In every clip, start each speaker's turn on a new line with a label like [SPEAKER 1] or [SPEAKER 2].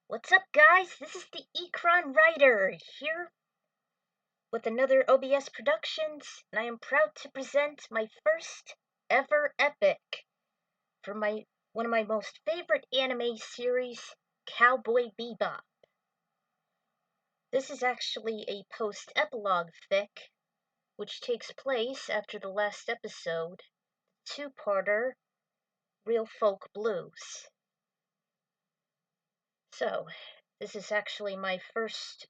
[SPEAKER 1] What's up, guys? This is the Ecron Writer here with another OBS Productions, and I am proud to present my first ever epic for one of my most favorite anime series, Cowboy Bebop. This is actually a post-epilogue fic, which takes place after the last episode, two-parter, Real Folk Blues. So, this is actually my first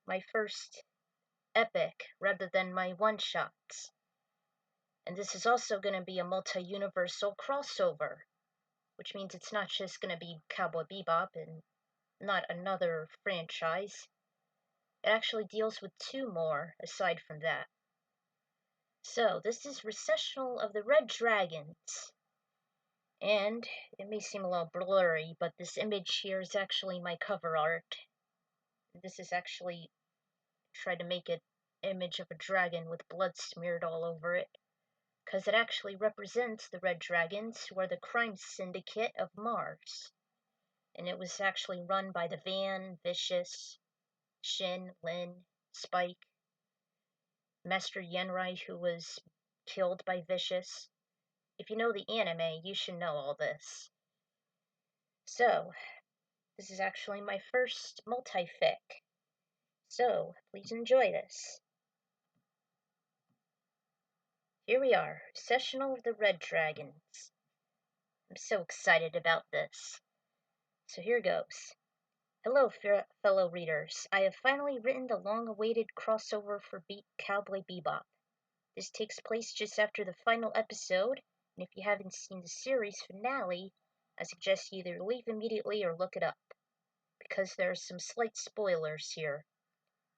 [SPEAKER 1] my first epic rather than my one-shots. And this is also going to be a multi-universal crossover, which means it's not just going to be Cowboy Bebop and not another franchise. It actually deals with two more aside from that. So, this is Recessional of the Red Dragons. And it may seem a little blurry, but this image here is actually my cover art. This is actually tried to make an image of a dragon with blood smeared all over it, because it actually represents the Red Dragons, who are the crime syndicate of Mars. And it was actually run by the Van, Vicious, Shin, Lin, Spike, Master Yenrai, who was killed by Vicious. If you know the anime, you should know all this. So, this is actually my first multi-fic. So, please enjoy this. Here we are, Recessional of the Red Dragons. I'm so excited about this. So here goes. Hello, fellow readers. I have finally written the long-awaited crossover for Cowboy Bebop. This takes place just after the final episode, and if you haven't seen the series finale, I suggest you either leave immediately or look it up, because there are some slight spoilers here.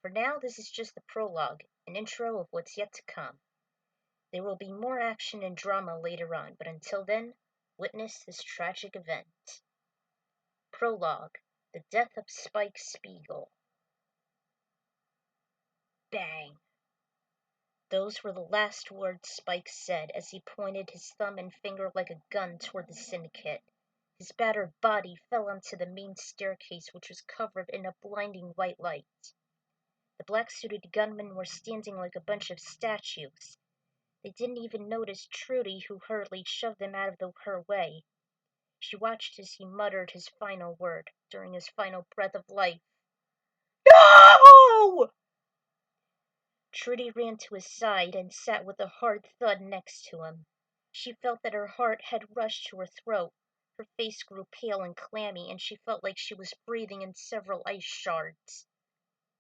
[SPEAKER 1] For now, this is just the prologue, an intro of what's yet to come. There will be more action and drama later on, but until then, witness this tragic event. Prologue. The Death of Spike Spiegel. Bang! Those were the last words Spike said as he pointed his thumb and finger like a gun toward the syndicate. His battered body fell onto the main staircase, which was covered in a blinding white light. The black-suited gunmen were standing like a bunch of statues. They didn't even notice Trudy, who hurriedly shoved them out of her way. She watched as he muttered his final word during his final breath of life. No! Trudy ran to his side and sat with a hard thud next to him. She felt that her heart had rushed to her throat. Her face grew pale and clammy, and she felt like she was breathing in several ice shards.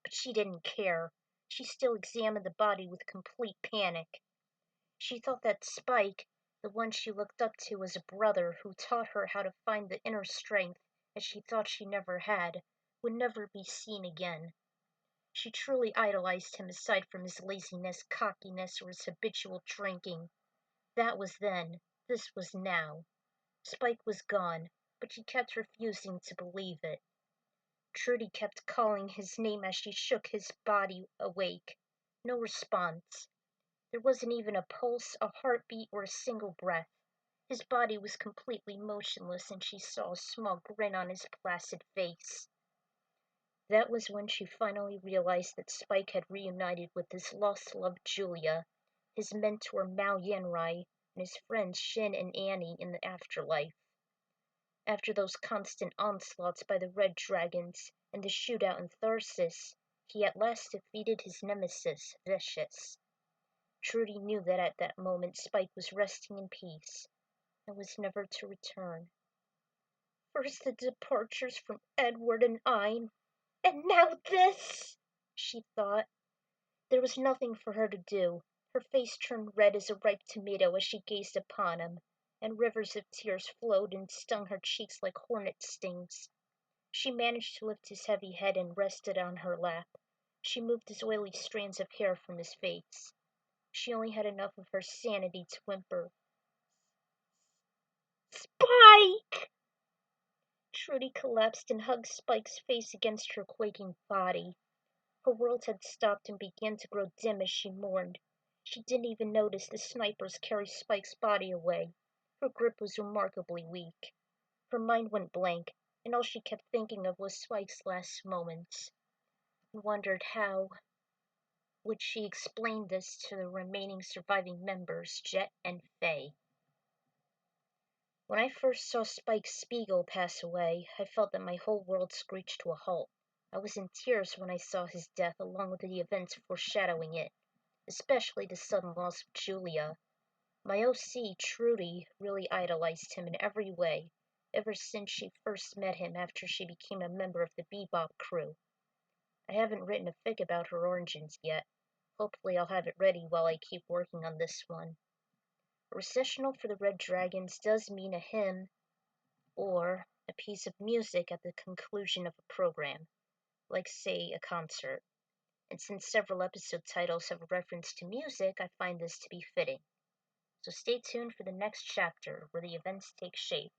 [SPEAKER 1] But she didn't care. She still examined the body with complete panic. She thought that Spike, the one she looked up to as a brother who taught her how to find the inner strength that she thought she never had, would never be seen again. She truly idolized him aside from his laziness, cockiness, or his habitual drinking. That was then. This was now. Spike was gone, but she kept refusing to believe it. Trudy kept calling his name as she shook his body awake. No response. There wasn't even a pulse, a heartbeat, or a single breath. His body was completely motionless, and she saw a small grin on his placid face. That was when she finally realized that Spike had reunited with his lost love Julia, his mentor Mao Yenrai, and his friends Shin and Annie in the afterlife. After those constant onslaughts by the Red Dragons and the shootout in Tharsis, he at last defeated his nemesis, Vicious. Trudy knew that at that moment Spike was resting in peace and was never to return. First the departures from Edward and Ein, and now this, she thought. There was nothing for her to do. Her face turned red as a ripe tomato as she gazed upon him, and rivers of tears flowed and stung her cheeks like hornet stings. She managed to lift his heavy head and rested on her lap. She moved his oily strands of hair from his face. She only had enough of her sanity to whimper, "Spike!" Trudy collapsed and hugged Spike's face against her quaking body. Her world had stopped and began to grow dim as she mourned. She didn't even notice the snipers carry Spike's body away. Her grip was remarkably weak. Her mind went blank. and all she kept thinking of was Spike's last moments. He wondered how would she explain this to the remaining surviving members, Jet and Faye. When I first saw Spike Spiegel pass away, I felt that my whole world screeched to a halt. I was in tears when I saw his death along with the events foreshadowing it, especially the sudden loss of Julia. My OC, Trudy, really idolized him in every way, ever since she first met him after she became a member of the Bebop crew. I haven't written a fic about her origins yet. Hopefully I'll have it ready while I keep working on this one. A recessional for the Red Dragons does mean a hymn or a piece of music at the conclusion of a program, like, say, a concert. And since several episode titles have a reference to music, I find this to be fitting. So stay tuned for the next chapter where the events take shape,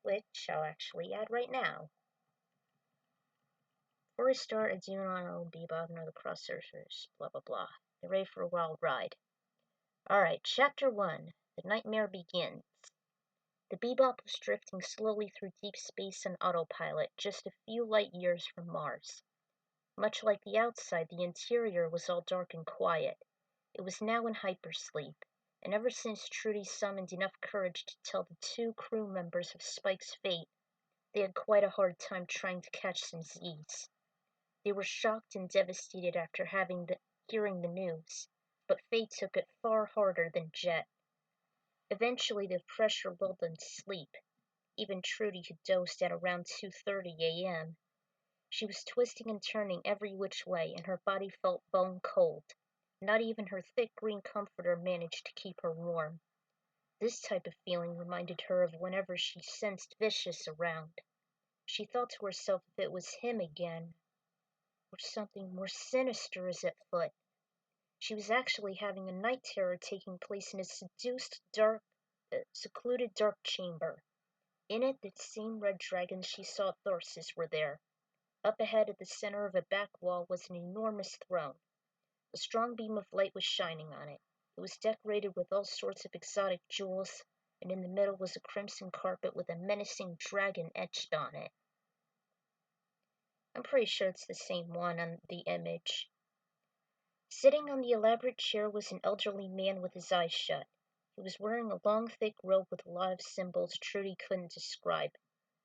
[SPEAKER 1] which I'll actually add right now. Before I start, I do not know Bebop nor the cross surfers, blah blah blah. Get ready for a wild ride. Alright, Chapter 1. The Nightmare Begins. The Bebop was drifting slowly through deep space on autopilot, just a few light years from Mars. Much like the outside, the interior was all dark and quiet. It was now in hypersleep, and ever since Trudy summoned enough courage to tell the two crew members of Spike's fate, they had quite a hard time trying to catch some Z's. They were shocked and devastated after hearing the news, but Faye took it far harder than Jet. Eventually the pressure lulled them to sleep. Even Trudy had dozed at around 2:30 a.m. She was twisting and turning every which way, and her body felt bone cold. Not even her thick green comforter managed to keep her warm. This type of feeling reminded her of whenever she sensed Vicious around. She thought to herself if it was him again, or something more sinister is at foot. She was actually having a night terror taking place in a secluded dark chamber. In it, the same red dragons she saw at Tharsis were there. Up ahead at the center of a back wall was an enormous throne. A strong beam of light was shining on it. It was decorated with all sorts of exotic jewels, and in the middle was a crimson carpet with a menacing dragon etched on it. I'm pretty sure it's the same one on the image. Sitting on the elaborate chair was an elderly man with his eyes shut. He was wearing a long, thick robe with a lot of symbols Trudy couldn't describe.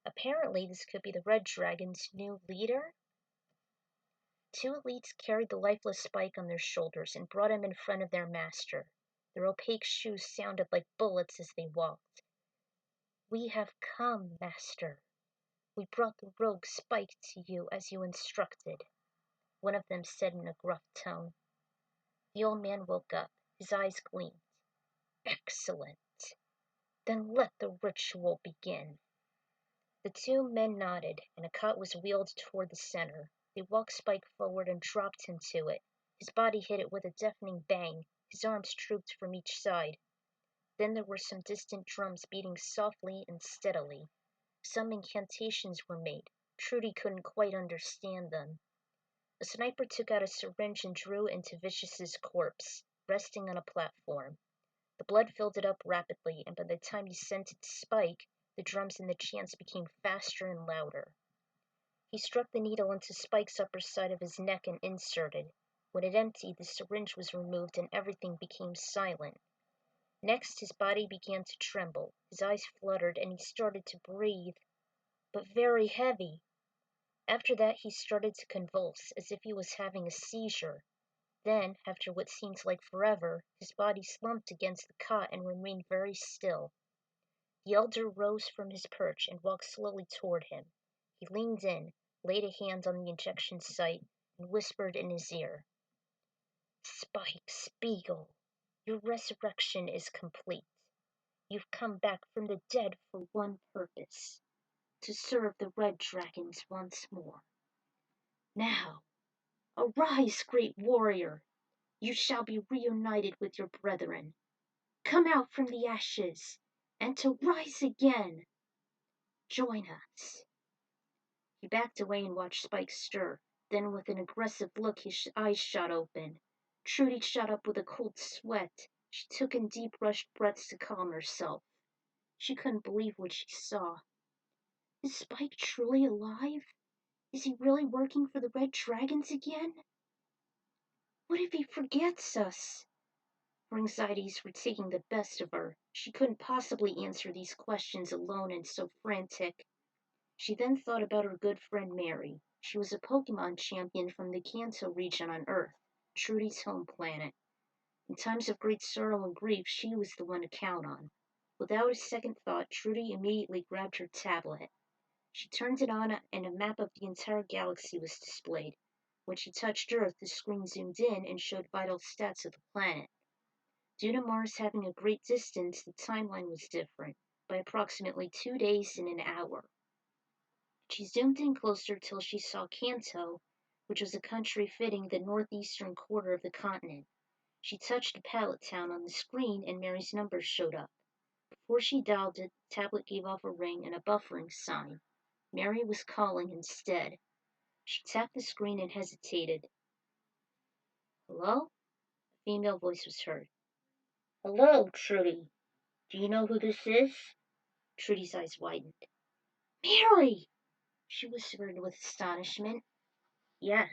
[SPEAKER 1] Apparently, this could be the Red Dragon's new leader? Two elites carried the lifeless Spike on their shoulders and brought him in front of their master. Their opaque shoes sounded like bullets as they walked. "We have come, master. We brought the rogue Spike to you as you instructed," one of them said in a gruff tone. The old man woke up. His eyes gleamed. "Excellent. Then let the ritual begin." The two men nodded, and a cot was wheeled toward the center. They walked Spike forward and dropped him to it. His body hit it with a deafening bang. His arms drooped from each side. Then there were some distant drums beating softly and steadily. Some incantations were made. Trudy couldn't quite understand them. A sniper took out a syringe and drew into Vicious's corpse, resting on a platform. The blood filled it up rapidly, and by the time he sent it to Spike, the drums and the chants became faster and louder. He struck the needle into Spike's upper side of his neck and inserted. When it emptied, the syringe was removed and everything became silent. Next, his body began to tremble. His eyes fluttered and he started to breathe, but very heavy. After that, he started to convulse, as if he was having a seizure. Then, after what seemed like forever, his body slumped against the cot and remained very still. The elder rose from his perch and walked slowly toward him. He leaned in, laid a hand on the injection site, and whispered in his ear, "Spike Spiegel, your resurrection is complete. You've come back from the dead for one purpose, to serve the Red Dragons once more. Now, arise, great warrior! You shall be reunited with your brethren. Come out from the ashes, and to rise again. Join us." He backed away and watched Spike stir. Then, with an aggressive look, his eyes shot open. Trudy shot up with a cold sweat. She took in deep, rushed breaths to calm herself. She couldn't believe what she saw. Is Spike truly alive? Is he really working for the Red Dragons again? What if he forgets us? Her anxieties were taking the best of her. She couldn't possibly answer these questions alone and so frantic. She then thought about her good friend Mary. She was a Pokemon champion from the Kanto region on Earth, Trudy's home planet. In times of great sorrow and grief, she was the one to count on. Without a second thought, Trudy immediately grabbed her tablet. She turned it on and a map of the entire galaxy was displayed. When she touched Earth, the screen zoomed in and showed vital stats of the planet. Due to Mars having a great distance, the timeline was different, by approximately 2 days and an hour. She zoomed in closer till she saw Kanto, which was a country fitting the northeastern quarter of the continent. She touched a pallet town on the screen and Mary's number showed up. Before she dialed it, the tablet gave off a ring and a buffering sign. Mary was calling instead. She tapped the screen and hesitated. Hello? A female voice was heard. Hello, Trudy. Do you know who this is? Trudy's eyes widened. Mary! She whispered with astonishment. Yes.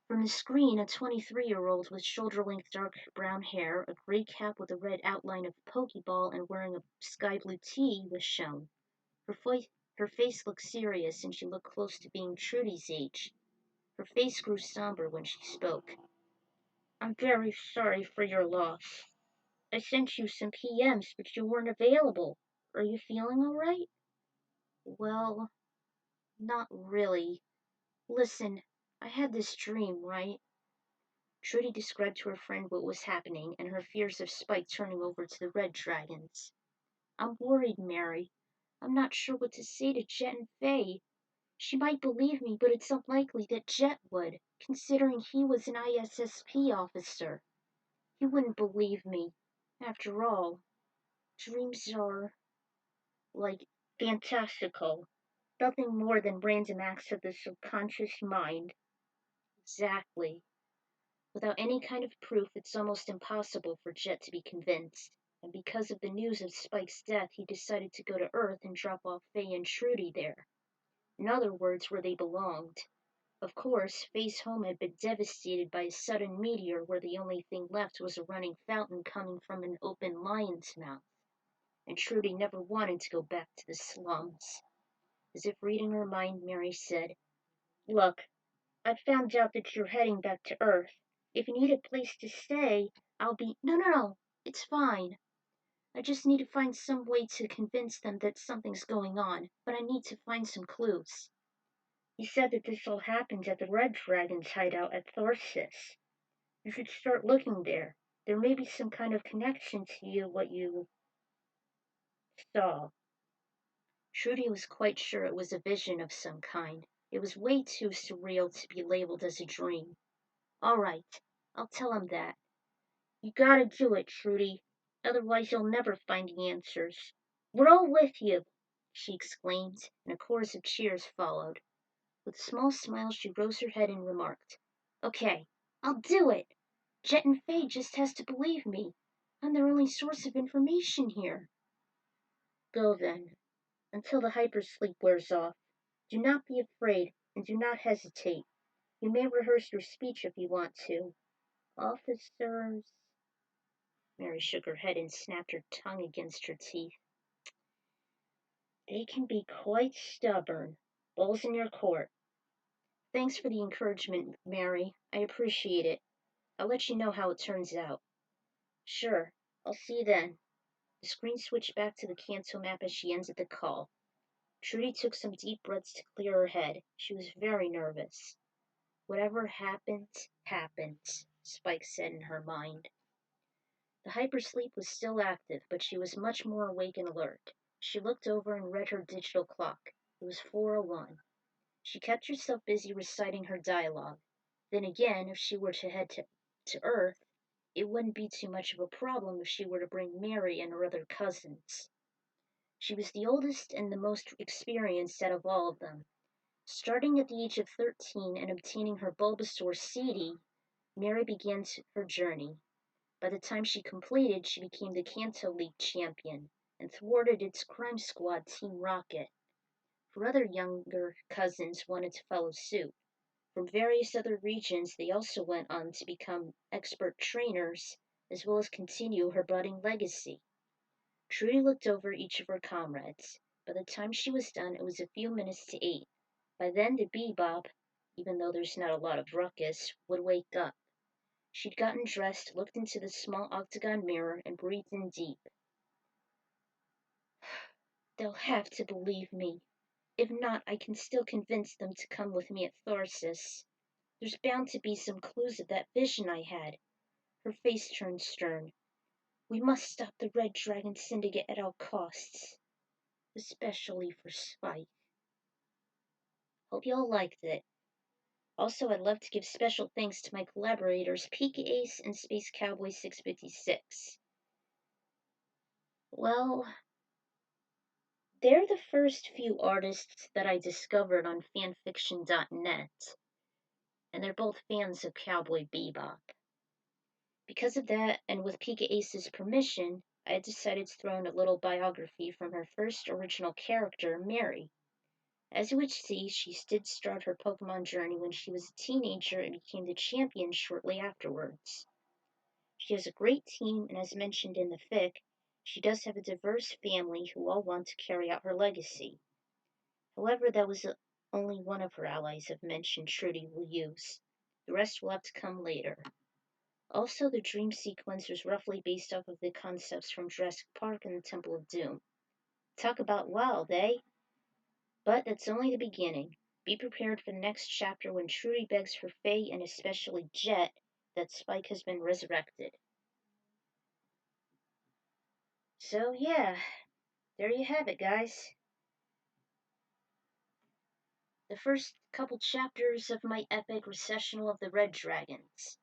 [SPEAKER 1] From the screen, a 23-year-old with shoulder-length dark brown hair, a gray cap with a red outline of a pokeball, and wearing a sky blue tee was shown. Her face looked serious, and she looked close to being Trudy's age. Her face grew somber when she spoke. I'm very sorry for your loss. I sent you some PMs, but you weren't available. Are you feeling all right? Well, not really. Listen, I had this dream, right? Trudy described to her friend what was happening and her fears of Spike turning over to the Red Dragons. I'm worried, Mary. I'm not sure what to say to Jet and Faye. She might believe me, but it's unlikely that Jet would, considering he was an ISSP officer. He wouldn't believe me. After all, dreams are, like, fantastical. Nothing more than random acts of the subconscious mind. Exactly. Without any kind of proof, it's almost impossible for Jet to be convinced. And because of the news of Spike's death, he decided to go to Earth and drop off Faye and Trudy there. In other words, where they belonged. Of course, Faye's home had been devastated by a sudden meteor where the only thing left was a running fountain coming from an open lion's mouth. And Trudy never wanted to go back to the slums. As if reading her mind, Mary said, Look, I found out that you're heading back to Earth. If you need a place to stay, I'll be. No. It's fine. I just need to find some way to convince them that something's going on, but I need to find some clues. You said that this all happened at the Red Dragon's hideout at Thorsis. You should start looking there. There may be some kind of connection to what you saw. Trudy was quite sure it was a vision of some kind. It was way too surreal to be labeled as a dream. All right, I'll tell him that. You gotta do it, Trudy. Otherwise you'll never find the answers. We're all with you, she exclaimed, and a chorus of cheers followed. With a small smile, she rose her head and remarked, Okay, I'll do it. Jet and Faye just has to believe me. I'm their only source of information here. Go then, until the hypersleep wears off. Do not be afraid, and do not hesitate. You may rehearse your speech if you want to. Officers. Mary shook her head and snapped her tongue against her teeth. They can be quite stubborn. Ball's in your court. Thanks for the encouragement, Mary. I appreciate it. I'll let you know how it turns out. Sure. I'll see you then. The screen switched back to the Kanto map as she ended the call. Trudy took some deep breaths to clear her head. She was very nervous. Whatever happened, happened, Spike said in her mind. The hypersleep was still active, but she was much more awake and alert. She looked over and read her digital clock. It was 4:01. She kept herself busy reciting her dialogue. Then again, if she were to head to Earth, it wouldn't be too much of a problem if she were to bring Mary and her other cousins. She was the oldest and the most experienced out of all of them. Starting at the age of 13 and obtaining her Bulbasaur CD, Mary began her journey. By the time she completed, she became the Kanto League champion. and thwarted its crime squad, Team Rocket. Her other younger cousins wanted to follow suit. From various other regions, they also went on to become expert trainers, as well as continue her budding legacy. Trudy looked over each of her comrades. By the time she was done, it was a few minutes to 8. By then, the Bebop, even though there's not a lot of ruckus, would wake up. She'd gotten dressed, looked into the small octagon mirror, and breathed in deep. They'll have to believe me. If not, I can still convince them to come with me at Thorsis. There's bound to be some clues of that vision I had. Her face turned stern. We must stop the Red Dragon Syndicate at all costs. Especially for Spike. Hope y'all liked it. Also, I'd love to give special thanks to my collaborators, Pika Ace and Space Cowboy 656. Well, they're the first few artists that I discovered on fanfiction.net, and they're both fans of Cowboy Bebop. Because of that, and with Pika Ace's permission, I decided to throw in a little biography from her first original character, Mary. As you would see, she did start her Pokemon journey when she was a teenager and became the champion shortly afterwards. She has a great team, and as mentioned in the fic, she does have a diverse family who all want to carry out her legacy. However, that was only one of her allies I've mentioned Trudy will use. The rest will have to come later. Also, the dream sequence was roughly based off of the concepts from Jurassic Park and the Temple of Doom. Talk about wild, eh? But that's only the beginning. Be prepared for the next chapter when Trudy begs for Faye and especially Jet that Spike has been resurrected. So yeah, there you have it, guys. The first couple chapters of my epic Recessional of the Red Dragons.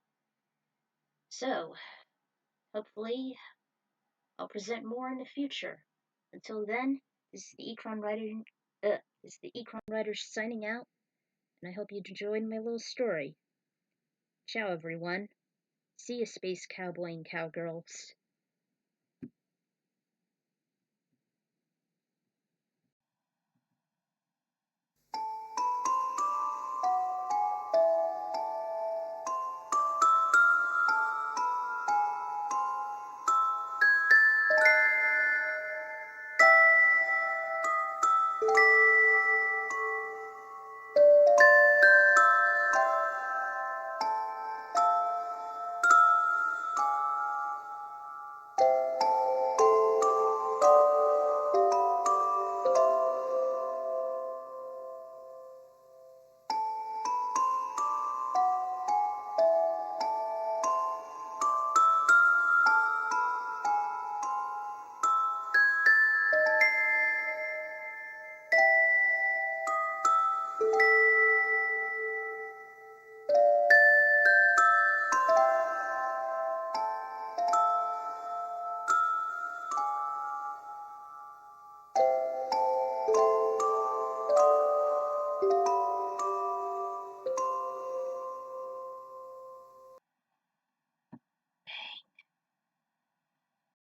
[SPEAKER 1] So, hopefully, I'll present more in the future. Until then, this is the Ecron Writer signing out, and I hope you enjoyed my little story. Ciao, everyone. See you, Space Cowboy and Cowgirls.